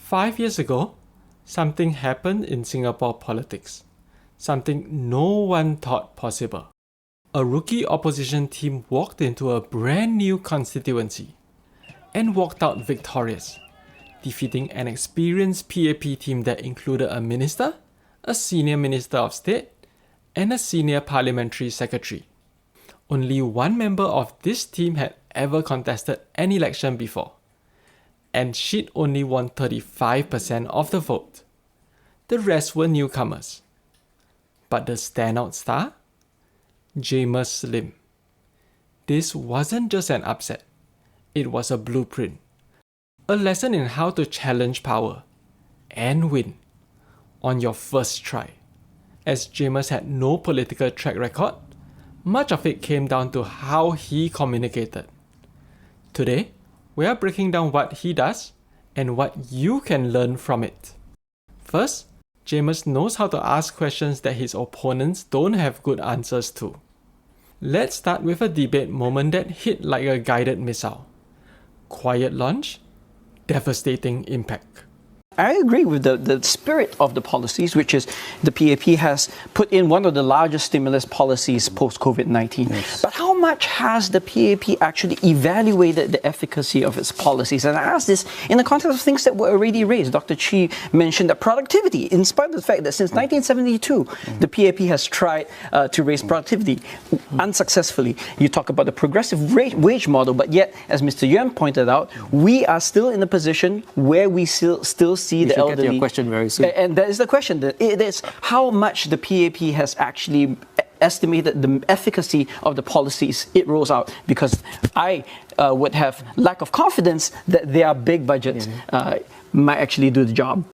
5 years ago, something happened in Singapore politics. Something no one thought possible. A rookie opposition team walked into a brand new constituency and walked out victorious, defeating an experienced PAP team that included a minister, a senior minister of state, and a senior parliamentary secretary. Only one member of this team had ever contested an election before, and she'd only won 35% of the vote. The rest were newcomers. But the standout star? Jamus Lim. This wasn't just an upset, it was a blueprint. A lesson in how to challenge power and win on your first try. As Jamus had no political track record, much of it came down to how he communicated. Today, we are breaking down what he does and what you can learn from it. First, Jamus knows how to ask questions that his opponents don't have good answers to. Let's start with a debate moment that hit like a guided missile. Quiet launch, devastating impact. I agree with the spirit of the policies, which is the PAP has put in one of the largest stimulus policies post-COVID-19. Yes. But how much has the PAP actually evaluated the efficacy of its policies? And I ask this in the context of things that were already raised. Dr. Chi mentioned that productivity, in spite of the fact that since 1972, the PAP has tried to raise productivity unsuccessfully. You talk about the progressive wage model, but yet, as Mr. Yuan pointed out, we are still in a position where we still see the elderly. Get to your question very soon. And that is the question. It is how much the PAP has actually estimated the efficacy of the policies it rolls out, because I would have lack of confidence that their big budgets might actually do the job.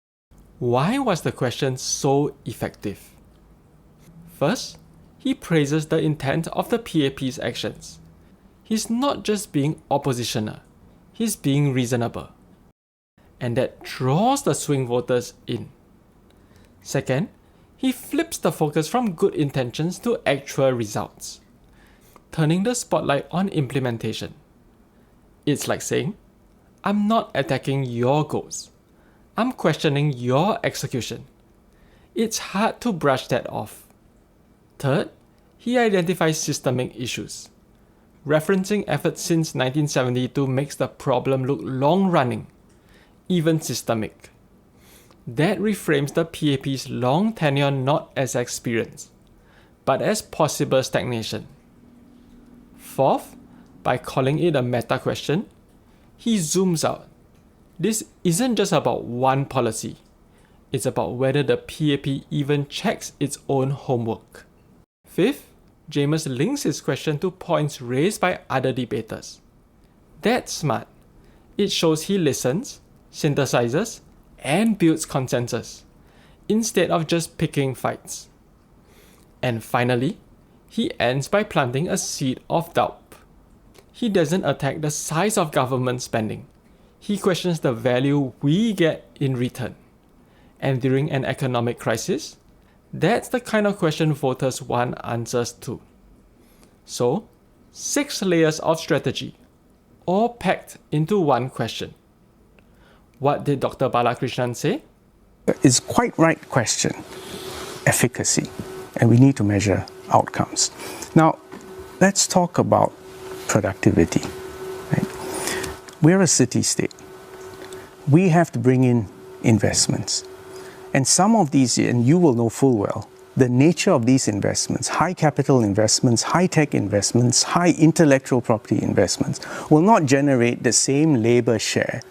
Why was the question so effective? First, he praises the intent of the PAP's actions. He's not just being oppositional, he's being reasonable. And that draws the swing voters in. Second, he flips the focus from good intentions to actual results, turning the spotlight on implementation. It's like saying, I'm not attacking your goals, I'm questioning your execution. It's hard to brush that off. Third, he identifies systemic issues. Referencing efforts since 1972 makes the problem look long-running, even systemic. That reframes the PAP's long tenure not as experience, but as possible stagnation. Fourth, by calling it a meta question, he zooms out. This isn't just about one policy, it's about whether the PAP even checks its own homework. Fifth, Jamus links his question to points raised by other debaters. That's smart. It shows he listens, synthesizes, and builds consensus, instead of just picking fights. And finally, he ends by planting a seed of doubt. He doesn't attack the size of government spending. He questions the value we get in return. And during an economic crisis, that's the kind of question voters want answers to. So, 6 layers of strategy, all packed into one question. What did Dr. Balakrishnan say? It's quite right question, efficacy, and we need to measure outcomes. Now, let's talk about productivity. Right? We're a city-state. We have to bring in investments. And some of these, and you will know full well, the nature of these investments, high capital investments, high-tech investments, high intellectual property investments, will not generate the same labor share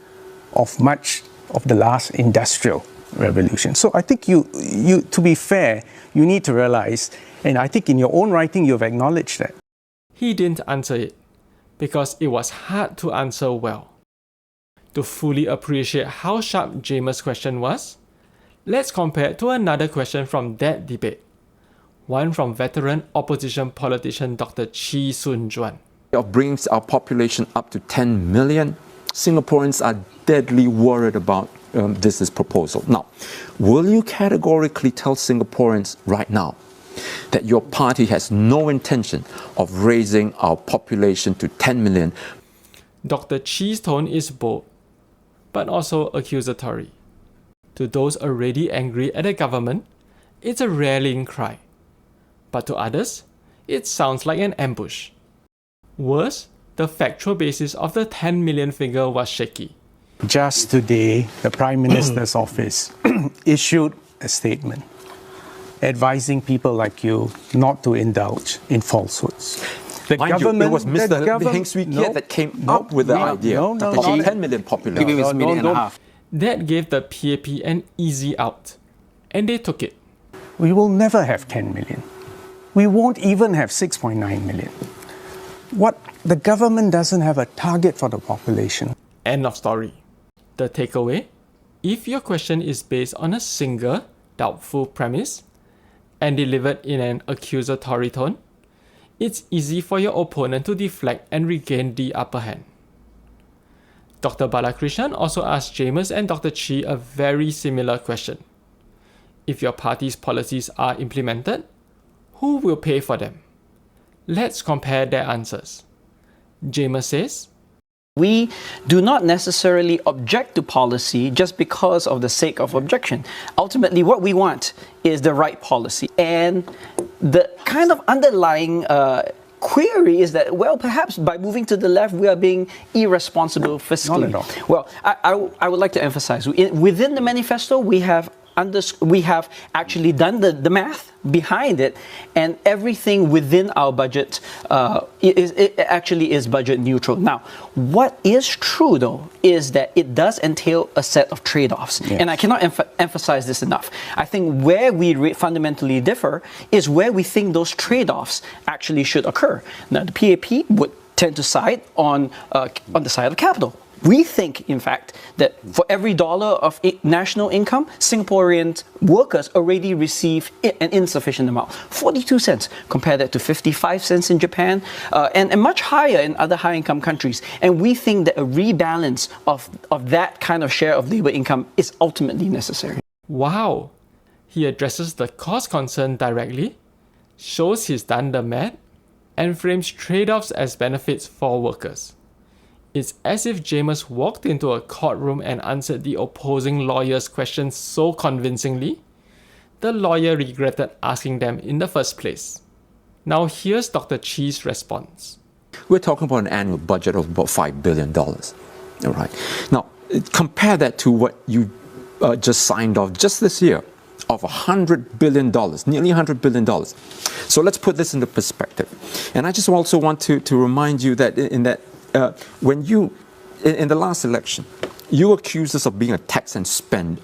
of much of the last industrial revolution. So I think you, to be fair, you need to realize, and I think in your own writing you've acknowledged that. He didn't answer it because it was hard to answer well. To fully appreciate how sharp Jamus' question was, let's compare it to another question from that debate, one from veteran opposition politician Dr. Chee Soon-Juan. It brings our population up to 10 million. Singaporeans are deadly worried about this proposal. Now, will you categorically tell Singaporeans right now that your party has no intention of raising our population to 10 million? Dr. Chee's tone is bold, but also accusatory. To those already angry at the government, it's a rallying cry. But to others, it sounds like an ambush. Worse, the factual basis of the 10 million figure was shaky. Just today, the Prime Minister's office issued a statement advising people like you not to indulge in falsehoods. The Mind you, it was Mr. Heng Swee Keat that came up with the idea. Dr. Chi, 10 million population. Maybe it was a million and a half. That gave the PAP an easy out, and they took it. We will never have 10 million. We won't even have 6.9 million. What the government doesn't have a target for the population. End of story. The takeaway? If your question is based on a single, doubtful premise and delivered in an accusatory tone, it's easy for your opponent to deflect and regain the upper hand. Dr. Balakrishnan also asked Jamus and Dr. Chi a very similar question. If your party's policies are implemented, who will pay for them? Let's compare their answers. Jamus says, We do not necessarily object to policy just because of the sake of objection. Ultimately, what we want is the right policy. And the kind of underlying query is that, well, perhaps by moving to the left, we are being irresponsible fiscally. Not at all. Well, I would like to emphasize, within the manifesto, we have actually done the math behind it, and everything within our budget is budget neutral. Now, what is true though is that it does entail a set of trade-offs, yes. and I cannot emphasize this enough. I think where we fundamentally differ is where we think those trade-offs actually should occur. Now, the PAP would tend to side on the side of capital. We think, in fact, that for every dollar of national income, Singaporean workers already receive an insufficient amount. 42 cents. Compare that to 55 cents in Japan and much higher in other high-income countries. And we think that a rebalance of that kind of share of labor income is ultimately necessary. wow, he addresses the cost concern directly, shows he's done the math, and frames trade-offs as benefits for workers. It's as if Jamus walked into a courtroom and answered the opposing lawyer's questions so convincingly, the lawyer regretted asking them in the first place. Now here's Dr. Chi's response. We're talking about an annual budget of about $5 billion. All right. Now, compare that to what you just signed off just this year of $100 billion, nearly $100 billion. So let's put this into perspective. And I just also want to remind you that when you, in the last election, you accused us of being a tax and spend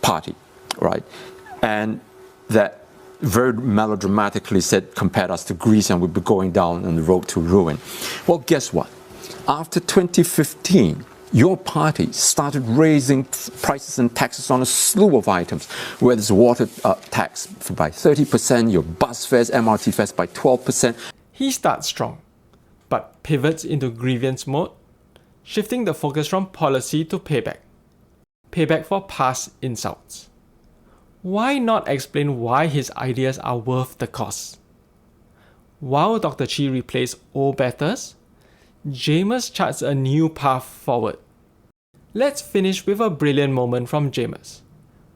party, right? And that very melodramatically compared us to Greece and we'd be going down on the road to ruin. Well, guess what? After 2015, your party started raising prices and taxes on a slew of items, whether it's water tax by 30%, your bus fares, MRT fares by 12%. He starts strong, but pivots into grievance mode, shifting the focus from policy to payback. Payback for past insults. Why not explain why his ideas are worth the cost? While Dr. Chi replays old batters, Jamus charts a new path forward. Let's finish with a brilliant moment from Jamus,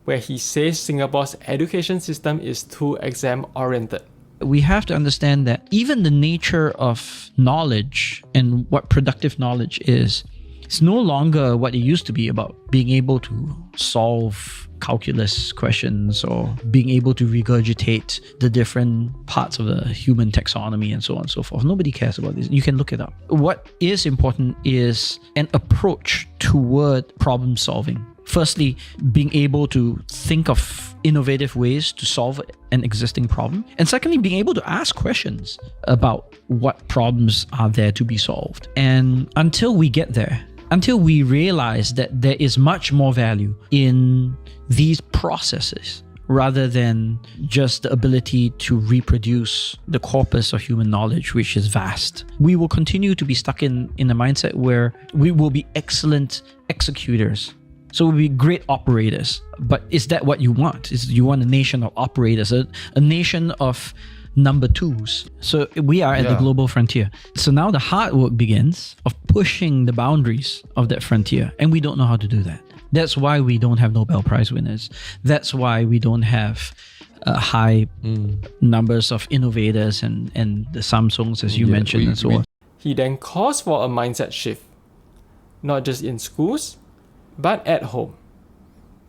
where he says Singapore's education system is too exam-oriented. We have to understand that even the nature of knowledge and what productive knowledge is, it's no longer what it used to be about being able to solve calculus questions or being able to regurgitate the different parts of the human taxonomy and so on and so forth. Nobody cares about this. You can look it up. What is important is an approach toward problem solving. Firstly, being able to think of innovative ways to solve an existing problem. And secondly, being able to ask questions about what problems are there to be solved. And until we get there, until we realize that there is much more value in these processes rather than just the ability to reproduce the corpus of human knowledge, which is vast, we will continue to be stuck in a mindset where we will be excellent executors. So we'll be great operators. But is that what you want? You want a nation of operators, a nation of number twos. So we are at the global frontier. So now the hard work begins of pushing the boundaries of that frontier. And we don't know how to do that. That's why we don't have Nobel Prize winners. That's why we don't have high numbers of innovators and the Samsungs, as you mentioned, and so on. He then calls for a mindset shift, not just in schools, but at home.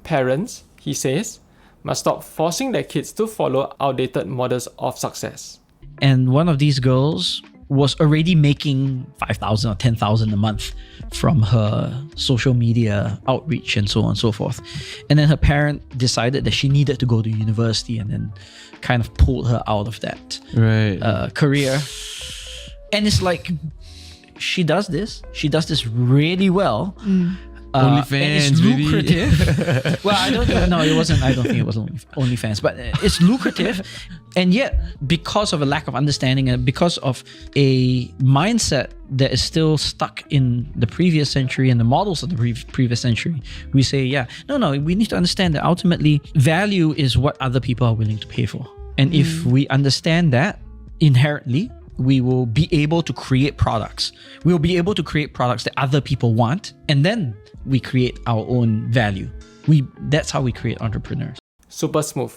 Parents, he says, must stop forcing their kids to follow outdated models of success. And one of these girls was already making 5,000 or 10,000 a month from her social media outreach and so on and so forth. And then her parent decided that she needed to go to university and then kind of pulled her out of that career. And it's like, she does this really well. OnlyFans, and it's lucrative. Well, I don't know. It wasn't. I don't think it was OnlyFans, but it's lucrative, and yet because of a lack of understanding and because of a mindset that is still stuck in the previous century and the models of the previous century, we say, no. We need to understand that ultimately value is what other people are willing to pay for, and if we understand that inherently, we will be able to create products. We will be able to create products that other people want, and then we create our own value. That's how we create entrepreneurs. Super smooth,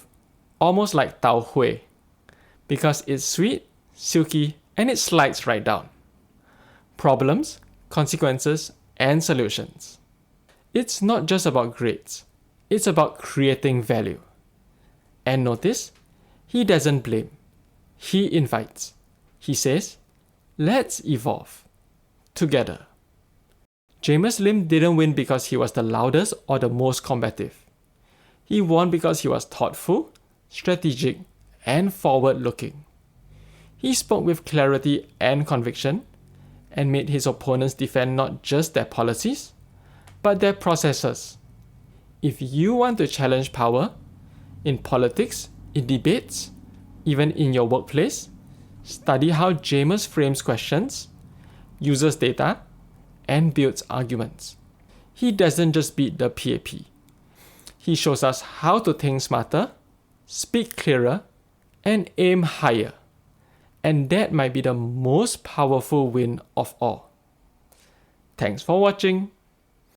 almost like tau huay, because it's sweet, silky, and it slides right down. Problems, consequences, and solutions. It's not just about grades, it's about creating value. And notice, he doesn't blame, he invites. He says, let's evolve together. Jamus Lim didn't win because he was the loudest or the most combative. He won because he was thoughtful, strategic, and forward-looking. He spoke with clarity and conviction and made his opponents defend not just their policies, but their processes. If you want to challenge power, in politics, in debates, even in your workplace, study how Jamus frames questions, uses data, and builds arguments. He doesn't just beat the PAP. He shows us how to think smarter, speak clearer, and aim higher. And that might be the most powerful win of all. Thanks for watching.